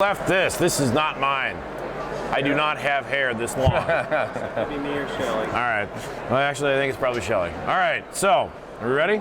Left this. This is not mine. I do not have hair this long. Maybe me or Shelly. All right. Well, actually, I think it's probably Shelly. All right. So, are we ready?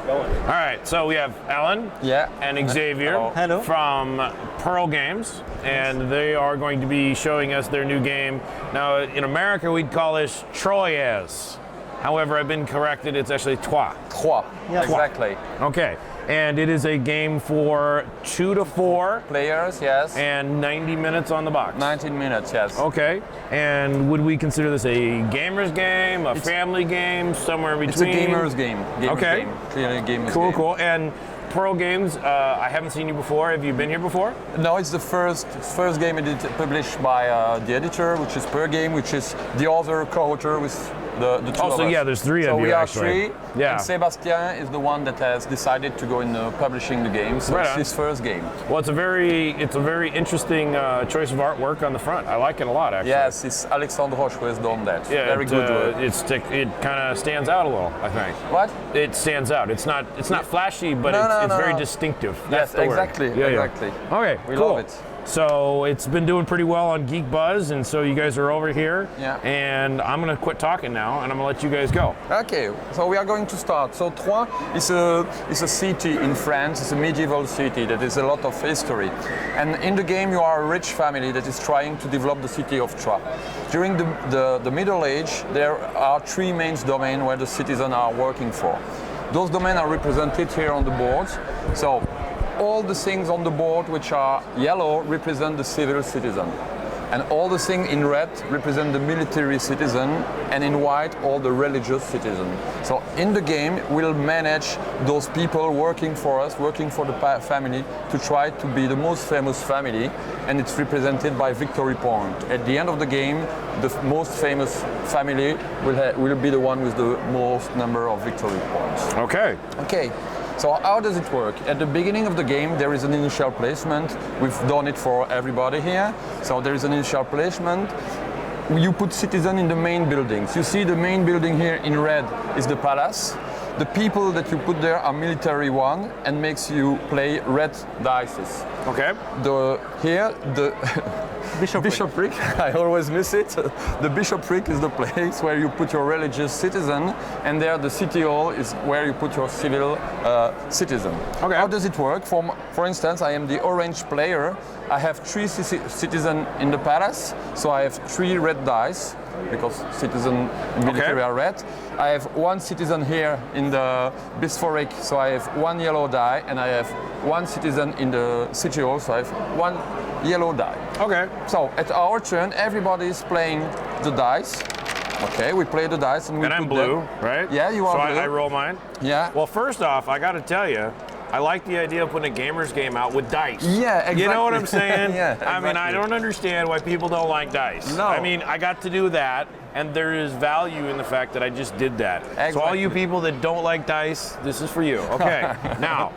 Going. All right. So we have Ellen and Xavier Hello. from Pearl Games, and they are going to be showing us their new game. Now, in America, we'd call this Troyes. However, I've been corrected. It's actually Trois. Trois. Yeah. Exactly. Okay. And it is a game for 2 to 4 Players, yes. and 90 minutes on the box. 19 minutes, yes. Okay. And would we consider this a gamer's game, a family game, somewhere in between? It's a gamer's game. Okay. Clearly a gamer's Cool, game. cool. And Pearl Games, I haven't seen you before. Have you been here before? No, it's the first game published by the editor, which is Per Game, which is the other co-author with the two of us. So yeah, there's three of so you we are actually. three, Yeah. and Sebastien is the one that has decided to go in publishing the game, so Right it's on. his first game. Well, it's a very interesting choice of artwork on the front. I like it a lot, actually. Yes, it's Alexandre Roche who has done that. Yeah, Very good work. It kind of stands out a little, I think. What? It stands out. It's not flashy, but it's very distinctive. That's Yes, the word. exactly, Yeah. exactly. Okay, We cool. love it. So it's been doing pretty well on Geek Buzz, and so you guys are over here. Yeah. And I'm gonna quit talking now, and I'm gonna let you guys go. Okay, so we are going to start. So Troyes is a city in France. It's a medieval city that has a lot of history. And in the game, you are a rich family that is trying to develop the city of Troyes. During the Middle Age, there are three main domains where the citizens are working for. Those domains are represented here on the board. So all the things on the board which are yellow represent the civil citizen. And all the things in red represent the military citizen, and in white all the religious citizen. So in the game we'll manage those people working for us, working for the family, to try to be the most famous family, and it's represented by victory point. At the end of the game, the most famous family will be the one with the most number of victory points. Okay. Okay. So how does it work? At the beginning of the game, there is an initial placement. We've done it for everybody here. So there is an initial placement. You put citizen in the main buildings. You see the main building here in red is the palace. The people that you put there are military one, and makes you play red dice. Okay. The bishopric, I always miss it. The bishopric is the place where you put your religious citizen, and there the city hall is where you put your civil citizen. Okay. How does it work? For instance, I am the orange player. I have three citizens in the palace, so I have 3 red dice, because citizen and military are red. I have 1 citizen here in the bishopric, so I have 1 yellow die, and I have 1 citizen in the city hall, so I have 1 yellow die. Okay. So at our turn, everybody is playing the dice. Okay, we play the dice, and we And I'm put blue, them. right? Yeah, you are so blue. I roll mine. Yeah. Well, first off, I got to tell you, I like the idea of putting a gamer's game out with dice. Yeah, exactly. You know what I'm saying? Yeah, I mean, I exactly. don't understand why people don't like dice. No. I mean, I got to do that, and there is value in the fact that I just did that. Exactly. So all you people that don't like dice, this is for you. Okay. Now.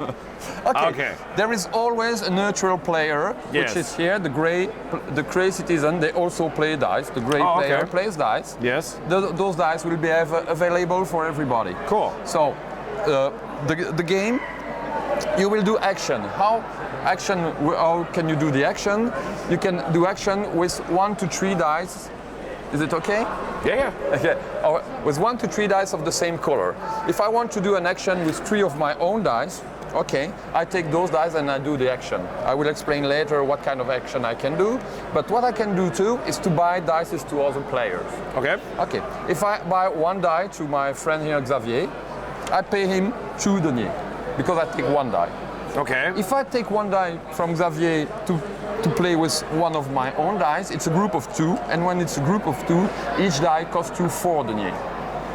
Okay. There is always a neutral player, Yes. which is here, the gray citizen. They also play dice. The gray player plays dice. Yes. Those dice will be available for everybody. Cool. So the game, you will do action. How can you do the action? You can do action with 1 to 3 dice. Is it okay? Yeah. Okay. Or with 1 to 3 dice of the same color. If I want to do an action with 3 of my own dice, okay, I take those dice and I do the action. I will explain later what kind of action I can do. But what I can do too is to buy dice to other players. Okay. Okay. If I buy 1 die to my friend here, Xavier, I pay him 2 deniers because I take 1 die. Okay. If I take 1 die from Xavier to play with 1 of my own dice, it's a group of 2, and when it's a group of 2, each die costs you 4 deniers.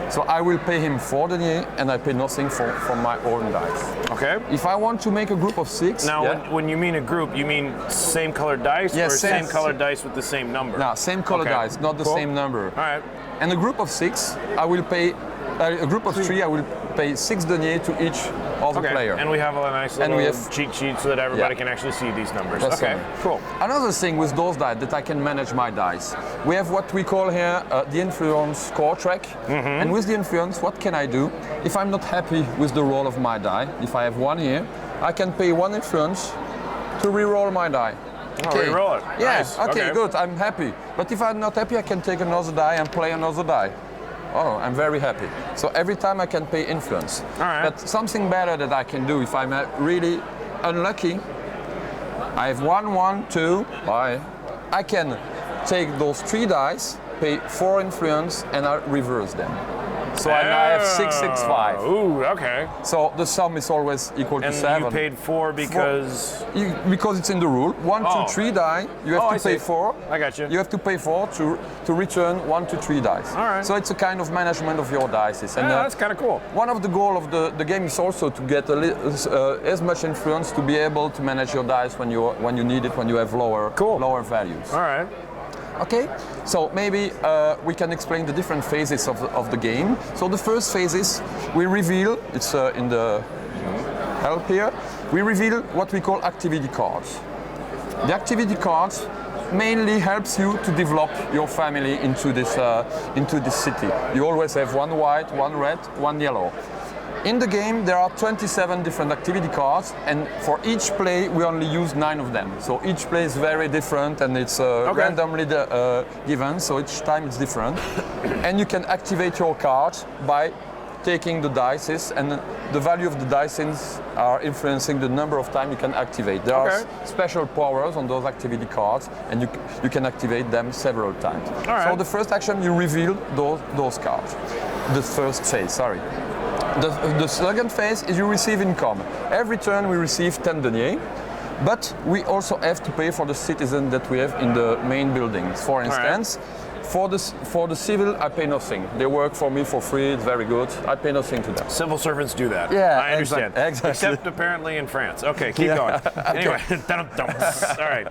So I will pay him 4 deniers, and I pay nothing from my own dice. Okay. If I want to make a group of 6, Now, when you mean a group, you mean same colored dice, Yes, or same yes. colored dice with the same number? no, same color Okay. dice, not the Cool. same number. All right. And a group of 6, I will pay. A group of 3, I will pay 6 deniers to each of the player. And we have a nice little we have- cheat sheet so that everybody Yeah. can actually see these numbers. That's okay, right. cool. Another thing with those dice that I can manage my dice, we have what we call here the influence score track. And with the influence, what can I do? If I'm not happy with the roll of my die, if I have 1 here, I can pay 1 influence to re-roll my die. Oh, re-roll it. Yeah, Nice. okay, good, I'm happy. But if I'm not happy, I can take another die and play another die. Oh, I'm very happy. So every time I can pay influence. All right. But something better that I can do if I'm really unlucky, I have 1, 1, 2, I can take those 3 dice, pay 4 influence, and I reverse them. So I have 6, 6, 5. Ooh, okay. So the sum is always equal to And 7. you paid 4 because... Because it's in the rule. 1, Oh. 2, 3 die, you have I to pay see. 4. I got you. You have to pay 4 to return 1 to 3 dice. All right. So it's a kind of management of your dice. And Yeah, that's kind of cool. one of the goals of the game is also to get as much influence to be able to manage your dice when you need it, when you have lower values. All right. Okay, so maybe we can explain the different phases of the game. So the first phase is we reveal, it's in the help here, we reveal what we call activity cards. The activity cards mainly helps you to develop your family into this city. You always have 1 white, 1 red, 1 yellow. In the game, there are 27 different activity cards, and for each play, we only use 9 of them. So each play is very different, and it's randomly given, so each time it's different. And you can activate your card by taking the dices, and the value of the dices are influencing the number of times you can activate. There are special powers on those activity cards, and you can activate them several times. So the first action, you reveal those cards. The first phase, sorry. The second phase is you receive income. Every turn we receive 10 deniers, but we also have to pay for the citizens that we have in the main buildings. For instance, for the civil, I pay nothing. They work for me for free, it's very good. I pay nothing to them. Civil servants do that. Yeah, I understand. Exactly. Except apparently in France. Okay, keep going. Anyway, all right.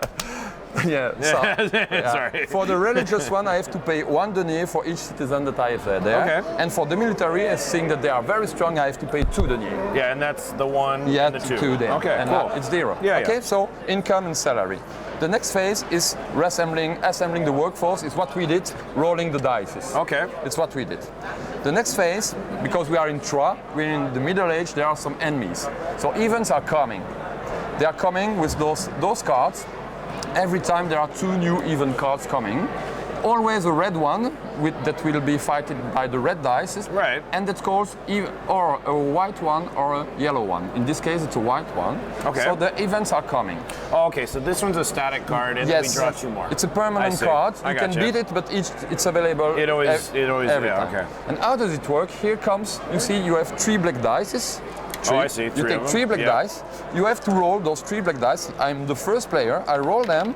Yeah, Sorry. For the religious one, I have to pay 1 denier for each citizen that I have there. Okay. And for the military, seeing that they are very strong, I have to pay 2 deniers. Yeah, and that's the 1 Yeah, and the 2. 2 there. Okay, and cool. It's 0. Yeah, okay, yeah. so income and salary. The next phase is assembling the workforce. Is what we did, rolling the dice. Okay. It's what we did. The next phase, because we are in Troyes, we're in the Middle Age, there are some enemies. So events are coming. They are coming with those cards. Every time there are 2 new event cards coming. Always a red one that will be fighted by the red dice. Right. And that's called or a white one or a yellow one. In this case, it's a white one. Okay. So the events are coming. Oh, okay, so this one's a static card, and we draw 2 more. It's a permanent I see. card. I You can gotcha. beat it, but it's available. It always every yeah, time. okay. And how does it work? Here comes. You see, you have 3 black dice. Oh, I see. You 3 take of 3 them. black Yeah. dice. You have to roll those 3 black dice. I'm the first player. I roll them.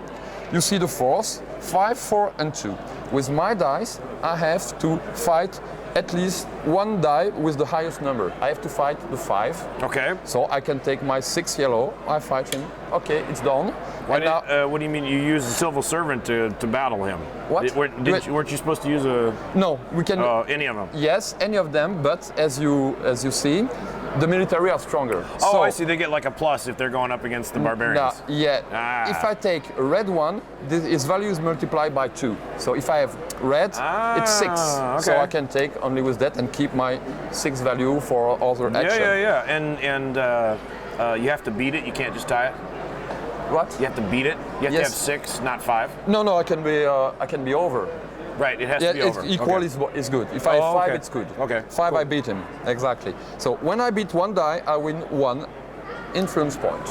You see the 4s, 5, 4, and 2. With my dice, I have to fight at least 1 die with the highest number. I have to fight the 5. Okay. So I can take my 6 yellow. I fight him. Okay, it's done. What do you mean you use a civil servant to battle him? What? Weren't you supposed to use No, we can. any of them? Yes, any of them. But as you see, the military are stronger. Oh, so, I see. They get like a plus if they're going up against the barbarians. Yeah. Ah. If I take a red one, its value is multiplied by 2. So if I have red, it's 6. okay. So I can take only with that and keep my 6 value for other action. Yeah. And you have to beat it. You can't just tie it. What? You have to beat it. You have to Yes. have 6, not 5. No, I can be over. Right. It has to be over. Equal Okay. is good. If I have 5, okay. it's good. Okay, 5, cool. I beat him. Exactly. So when I beat 1 die, I win 1 influence point.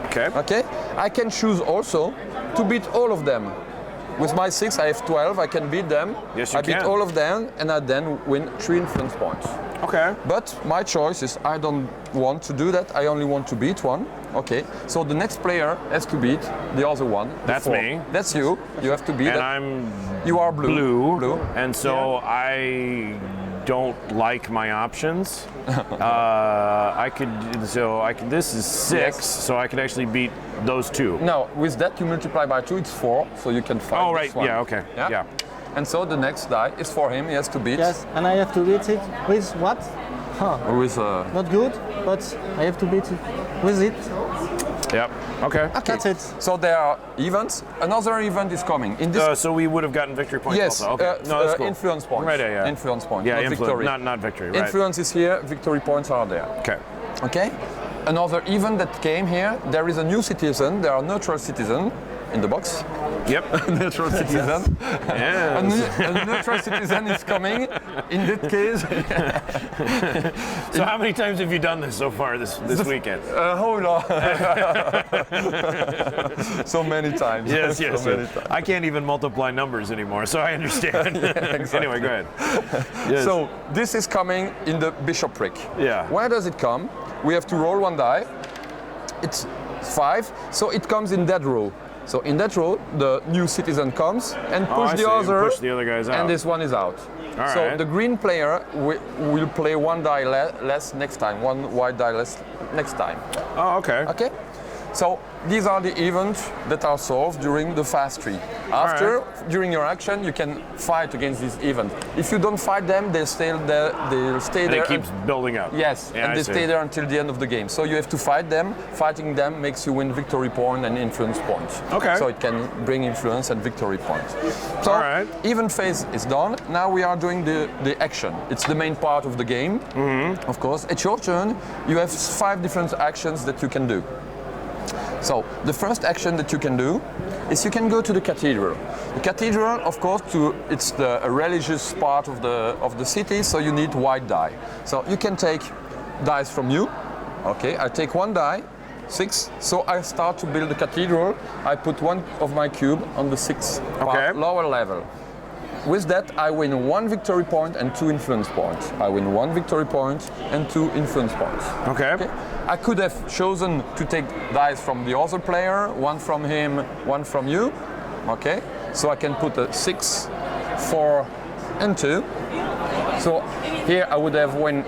Okay. Okay? I can choose also to beat all of them. With my 6, I have 12. I can beat them. Yes, you I beat can. all of them, and I then win 3 influence points. Okay. But my choice is I don't want to do that. I only want to beat 1. Okay. So the next player has to beat the other one. the That's 4. me. That's you. You have to beat And it. I'm You are blue. blue. And so I don't like my options. This is 6, Yes. so I could actually beat those 2. Now, with that you multiply by 2, it's 4, so you can fight Oh, this right. one. Yeah, okay. Yeah. And so the next die is for him, he has to beat Yes, and I have to beat it with what? with Not good, but I have to beat it with it. Yep. Okay. That's it. So there are events. Another event is coming. In this So we would have gotten victory points yes, also. Okay. No, that's cool. influence points. Right, yeah. Influence points, Yeah, not victory. not victory, right. Influence is here, victory points are there. Okay. Okay? Another event that came here, there is a new citizen, there are neutral citizens. in the box. Yep. Neutral citizen. Yeah. A neutral citizen is coming. In that case, So how many times have you done this so far this weekend? a whole lot. So many times. Yes, So yes. many yes. times. I can't even multiply numbers anymore, so I understand. Anyway, go ahead. Yes. So this is coming in the bishopric. Yeah. Where does it come? We have to roll one die. It's 5, so it comes in that row. So in that row, the new citizen comes and Oh, push I the see. other, Push the other guys out. and this one is out. All So right. the green player will play one die less next time, one white die less next time. Oh, okay. Okay? So these are the events that are solved during the fast tree. After, during your action, you can fight against this event. If you don't fight them, they'll stay there. They'll stay And there. it keeps building up. Yes, Yeah, and I they see. stay there until the end of the game. So you have to fight them. Fighting them makes you win victory point and influence points. Okay. So it can bring influence and victory points. So All right. event phase is done. Now we are doing the action. It's the main part of the game. Mm-hmm. Of course, it's your turn. You have 5 different actions that you can do. So the first action that you can do is you can go to the cathedral. The cathedral, of course, it's the religious part of the city, so you need white die. So you can take dice from you. Okay, I take one die, 6. So I start to build the cathedral. I put one of my cube on the 6th Okay. lower level. With that, I win 1 victory point and 2 influence points. I win 1 victory point and 2 influence points. Okay. Okay. I could have chosen to take dice from the other player, 1 from him, 1 from you. Okay, so I can put a 6, 4, and 2. So here I would have won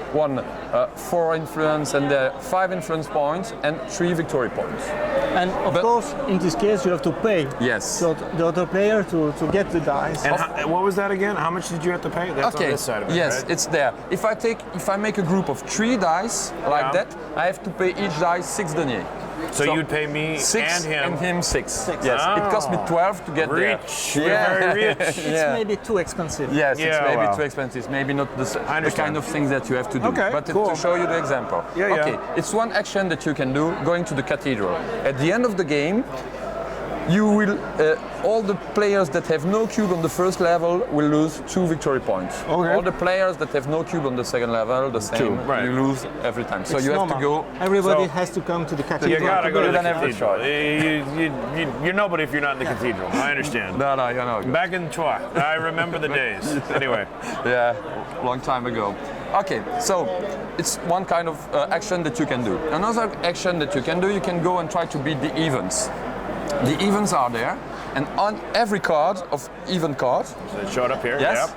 4 influence and 5 influence points and 3 victory points. And of course, in this case, you have to pay. Yes. So the other player to get the dice. And what was that again? How much did you have to pay? That's on this side of it, yes, right? it's there. If I make a group of 3 dice like Yeah. that, I have to pay each dice 6 deniers. So you'd pay me 6 and him. 6. Yes, it cost me 12 to get Rich. there. We're very rich. It's maybe too expensive. Yes, it's Yeah, maybe well. too expensive. Maybe not the understand. kind of things that you have to do. Okay, but cool. to show you the example. Yeah, yeah. Okay, it's one action that you can do going to the cathedral. At the end of the game, you will all the players that have no cube on the first level will lose 2 victory points. Okay. All the players that have no cube on the second level, the same. 2, right. You lose every time. So It's you have normal. to go. Everybody So- has to come to the You cathedral. gotta go to You the don't have the cathedral. choice. You're nobody if you're not in the cathedral. I understand. No, you know. Back in Troyes, I remember the days. Anyway, Yeah, long time ago. Okay, so it's one kind of action that you can do. Another action that you can go and try to beat the events. The events are there, and on every card of event card, so it showed up here. yes, Yep.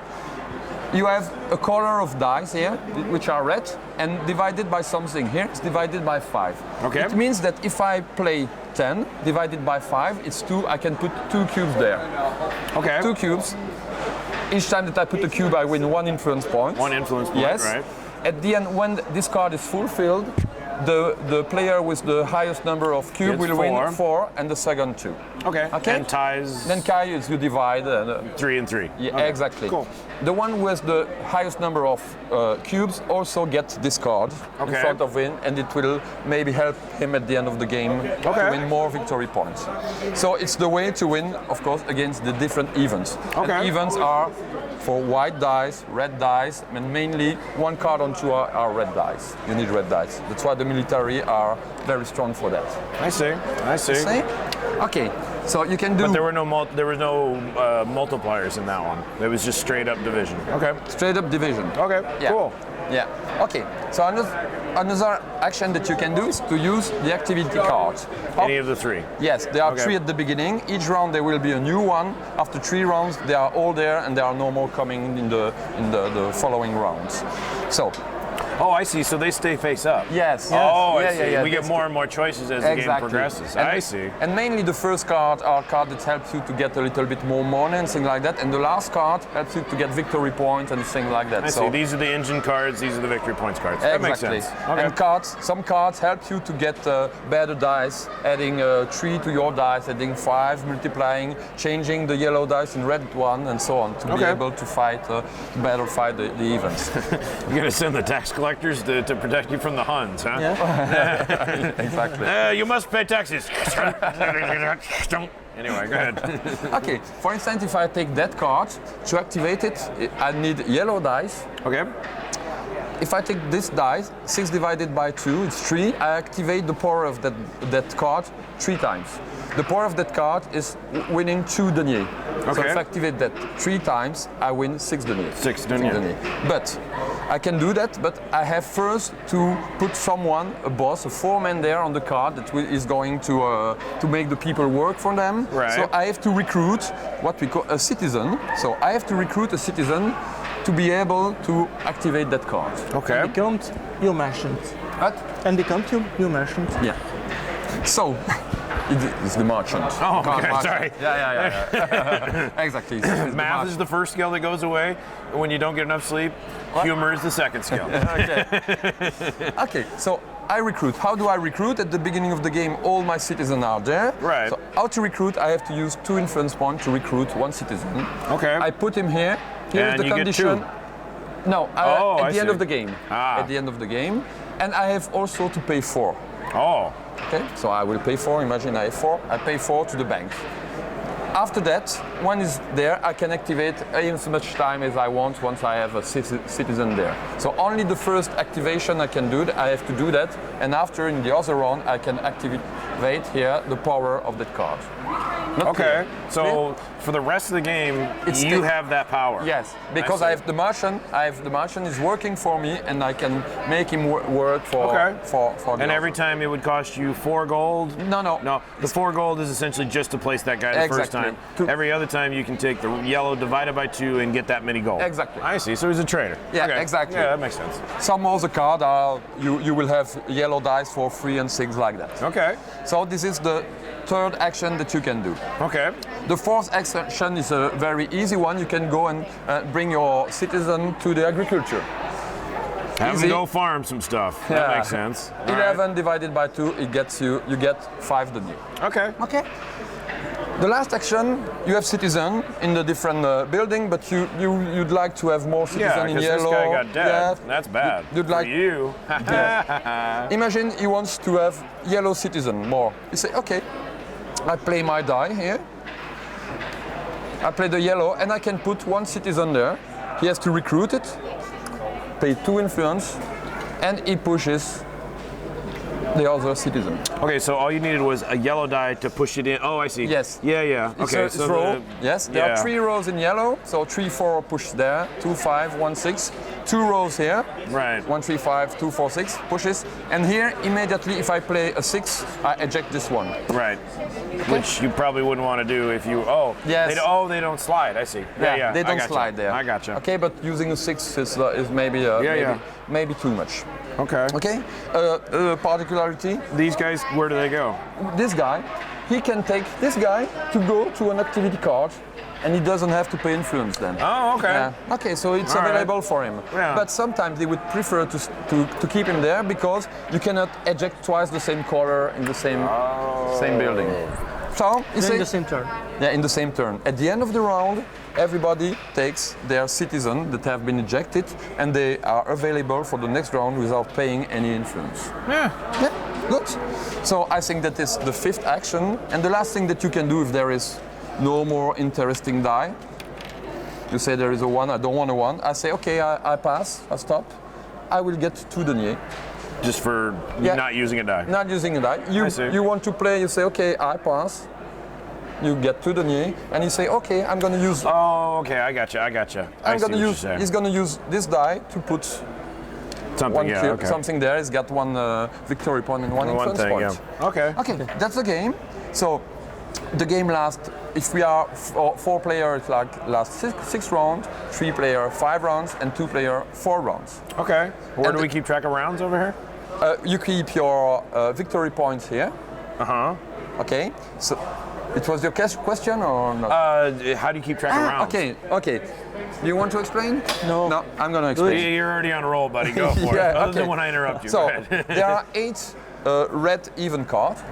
you have a color of dice here, which are red, and divided by something. Here it's divided by 5. Okay. It means that if I play 10 divided by 5, it's 2. I can put 2 cubes there. Okay. 2 cubes. Each time that I put a cube, I win 1 influence point. 1 influence point, Yes. right? At the end, when this card is fulfilled, the player with the highest number of cube Gets will 4. win 4, and the second 2. Okay. Okay. And ties Then Kai is you divide. 3 and 3. Yeah, Okay. exactly. Cool. The one with the highest number of cubes also gets this card in Okay. front of him, and it will maybe help him at the end of the game to Okay. win more victory points. So it's the way to win, of course, against the different events. Okay. And events are for white dice, red dice, and mainly 1 card on 2 are red dice. You need red dice. That's why the military are very strong for that. I see. I see. See? Okay, so you can do. But there were no multipliers in that one. It was just straight up division. Okay. straight up division. Okay. Yeah. Cool. Yeah. Okay. So another action that you can do is to use the activity cards. Any of the 3. Yes, there are Okay. 3 at the beginning. Each round there will be a new one. After 3 rounds, they are all there, and there are no more coming in the following rounds. So Oh, I see. So they stay face up. yes. Oh, yeah, I see. yeah, yeah. We get That's more and more choices as the game Exactly. progresses. And, I see. And mainly the first card are card that helps you to get a little bit more money and things like that. And the last card helps you to get victory points and things like that. I see. These are the engine cards. These are the victory points cards. That makes Exactly. sense. Okay. And some cards help you to get better dice, adding 3 to your dice, adding 5, multiplying, changing the yellow dice in red one, and so on, to be Okay. able to better fight the events. You're gonna send the tax collectors to protect you from the Huns, huh? Exactly. You must pay taxes. Anyway, go ahead. Okay, for instance, if I take that card, to activate it, I need yellow dice. Okay. If I take this dice, 6 divided by 2, it's 3, I activate the power of that card 3 times. The power of that card is winning 2 deniers. So Okay. if I activate that 3 times, I win 6 deniers. 6 deniers. But I can do that, but I have first to put someone, a boss, a foreman there on the card that is going to make the people work for them. Right. So I have to recruit what we call a citizen. So I have to recruit a citizen to be able to activate that card. Okay. The count you mentioned. What? And the count you mentioned. Yeah. So it is the merchant. Oh, Card okay, merchant. sorry. Yeah. Exactly. It's the Math is merchant. the first skill that goes away when you don't get enough sleep. Humor is the second skill. Okay, so I recruit. How do I recruit? At the beginning of the game, all my citizens are there. Right. So how to recruit? I have to use 2 influence points to recruit 1 citizen. Okay. I put him here. Here is And the you get condition. 2. No, Oh, at I the end see. of the game. Ah. At the end of the game. And I have also to pay 4. Oh. Okay, so I will pay 4. Imagine I have 4. I pay 4 to the bank. After that, when it's there, I can activate as much time as I want once I have a citizen there. So only the first activation I can do. I have to do that, and after in the other round, I can activate here the power of that card. Not Okay. clear? So Clear? for the rest of the game, It's you the- have that power. Yes, because see. I have the merchant. The merchant is working for me, and I can make him work for Okay. for the And other. every time it would cost you 4 gold? No. No, the 4 gold is essentially just to place that guy the first Exactly. time. Every other time you can take the yellow divided by 2 and get that many gold. Exactly. I see. So he's a trader. Yeah, Okay. exactly. Yeah, that makes sense. Some other card are you will have yellow dice for 3 and 6 like that. Okay. So this is the third action that you can do. Okay. The fourth action is a very easy one. You can go and bring your citizen to the agriculture. Have Easy. him go farm some stuff. That Yeah. makes sense. All 11 divided by 2, it gets you get 5 deniers. right. Okay. Okay. The last action, you have citizen in the different building, but you'd like to have more Yeah, citizen in because this yellow. guy got dead. Yeah. That's bad. You'd For like you. Imagine he wants to have yellow citizen more. You say, okay, I play my die here. I play the yellow, and I can put 1 citizen there. He has to recruit it, pay 2 influence, and he pushes the other citizen. Okay, so all you needed was a yellow die to push it in. Oh, I see. Yes. Yeah. Okay, It's a so row. the- Yes, there are 3 rows in yellow, so 3, 4 push there, 2, 5, 1, 6. 2 rows here, Right. 1, 3, 5, 2, 4, 6 pushes, and here immediately if I play a 6, I eject this one. Right. Which you probably wouldn't want to do if you. Oh. Yes. They don't slide. I see. Yeah. They I don't gotcha. slide there. I gotcha. Okay, but using a 6 is maybe maybe too much. Okay. Okay, particularity. These guys, where do they go? This guy, he can take this guy to go to an activity card, and he doesn't have to pay influence then. Oh, okay. Yeah. Okay, so it's All right. available for him. Yeah. But sometimes they would prefer to keep him there because you cannot eject twice the same color in the same building. So you In say, the same turn. yeah, in the same turn. At the end of the round, everybody takes their citizen that have been ejected, and they are available for the next round without paying any influence. Yeah. Yeah, good. So I think that is the 5th action, and the last thing that you can do if there is no more interesting die. You say there is a 1, I don't want a 1. I say, okay, I pass, I stop. I will get 2 deniers. Just for Yeah. not using a die. Not using a die. I see. You want to play, you say, okay, I pass. You get 2 deniers, and you say, okay, I'm going to use. Oh, okay. I gotcha. I I'm see going what to you're use. saying. He's going to use this die to put Something. Yeah. Okay. something there. He's got 1 victory point and 1 One influence thing. point. Yeah. Okay. Okay, that's the game. So the game lasts, if we are 4 players, it lasts 6 rounds, 3 players 5 rounds, and 2 players 4 rounds. Okay. Where And do we keep track of rounds over here? You keep your victory points here. Okay, so it was your question or not? How do you keep track of rounds? Okay. Do you want to explain? No. No, I'm going to explain. You're already on a roll, buddy. Go for it. Yeah, Other okay. than when I interrupt you. So Go ahead. there are 8 red even cards.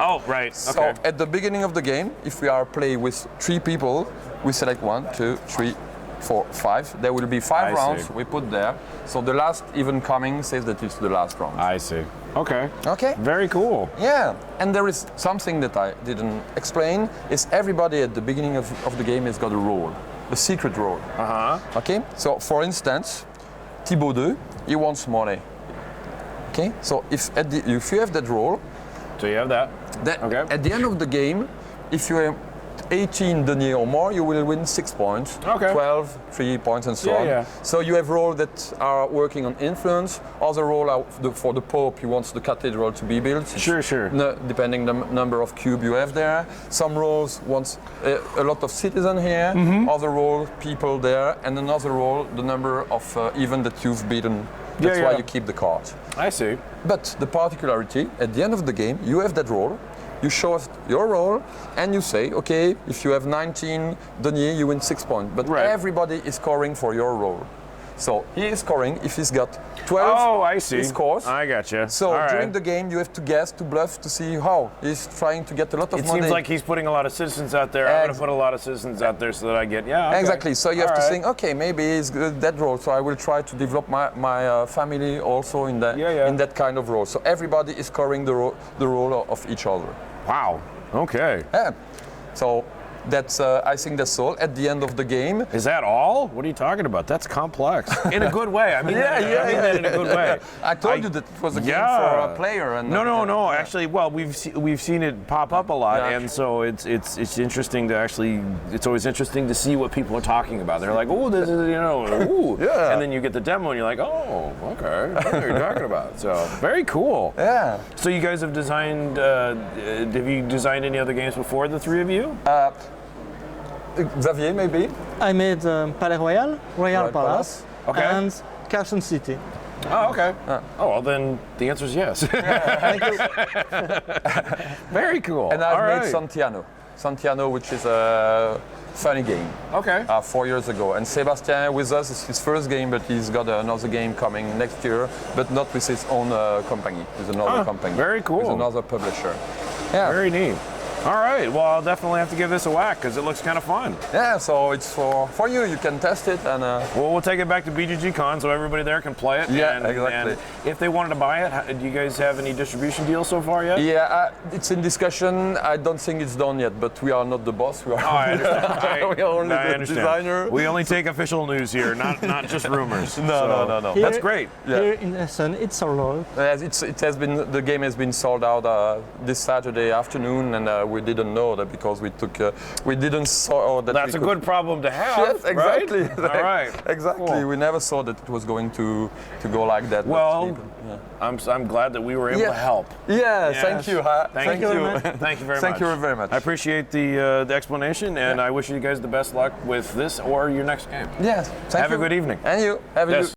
Oh, right. So Okay. at the beginning of the game, if we are playing with 3 people, we select 1, 2, 3, 4, 5. There will be 5 I rounds see. we put there. So the last even coming says that it's the last round. I see. Okay. Okay. Very cool. Yeah, and there is something that I didn't explain, is everybody at the beginning of the game has got a role, a secret role. Okay, so for instance, Thibaut 2, he wants money. Okay, so if you have that role, So you have that. Okay. at the end of the game, if you have 18 deniers or more, you will win 6 points, Okay. 12, 3 points, and so Yeah, on. yeah. So you have roles that are working on influence. Other role are for the Pope, he wants the cathedral to be built. Sure. Depending the number of cube you have there. Some roles wants a lot of citizens here. Mm-hmm. Other role, people there, and another role, the number of even that you've beaten. That's Yeah, why yeah. you keep the card. I see. But the particularity, at the end of the game, you have that role, you show us your role, and you say, okay, if you have 19 deniers, you win 6 points. But Right. everybody is scoring for your role. So he is scoring, if he's got 12, Oh, I see. he scores. I gotcha. So All right. during the game, you have to guess, to bluff, to see how he's trying to get a lot of It money. seems like he's putting a lot of citizens out there. I'm going to put a lot of citizens out there so that I get, okay. Exactly. So you have All to right. think, okay, maybe he's good that role. So I will try to develop my family also in that Yeah, yeah. in that kind of role. So everybody is scoring the role of each other. Wow. Okay. Yeah. So that's I think that's all. At the end of the game, Is that all? What are you talking about? That's complex. In a good way. I mean, Yeah, that, yeah, I mean yeah. that in a good way. I told you that it was a game Yeah. for a player. And No. Actually, well, we've seen it pop up a lot, Yeah. and so it's interesting to actually. It's always interesting to see what people are talking about. They're like, oh, this is ooh, Yeah. and then you get the demo, and you're like, oh, okay, I know what you're talking about. So very cool. Yeah. So you guys have designed. Have you designed any other games before, the three of you? Xavier, maybe. I made Palais Royal, Royal Palace, Okay. and Carson City. Oh, okay. Oh, well, then the answer is yes. Thank you. Very cool. And I've All made right. Santiano, which is a funny game. Okay. 4 years ago. And Sebastien with us is his first game, but he's got another game coming next year, but not with his own company, with another company. very cool. With another publisher. Yeah. Very neat. All right. Well, I'll definitely have to give this a whack because it looks kind of fun. Yeah, so it's for you. You can test it and. Well, we'll take it back to BGG Con so everybody there can play it. Yeah, and, exactly. And if they wanted to buy it, do you guys have any distribution deals so far yet? Yeah, it's in discussion. I don't think it's done yet, but we are not the boss. We are, Oh, I understand. we are only I the understand. designer. We only take official news here, not just rumors. No. That's great. Here in Essen, it's sold out. The game has been sold out this Saturday afternoon, and we didn't know that because we didn't saw that. That's we a could- good problem to have. Yes, exactly. Right? All right. Exactly. Cool. We never saw that it was going to go like that. but Well, we- I'm glad that we were able Yeah. to help. yeah. Yes. Thank you. Thank you. Thank you very much. Thank you very much. I appreciate the explanation, and I wish you guys the best luck with this or your next game. Yes. Thank Have you. a good evening. And you. Have a Yes. good.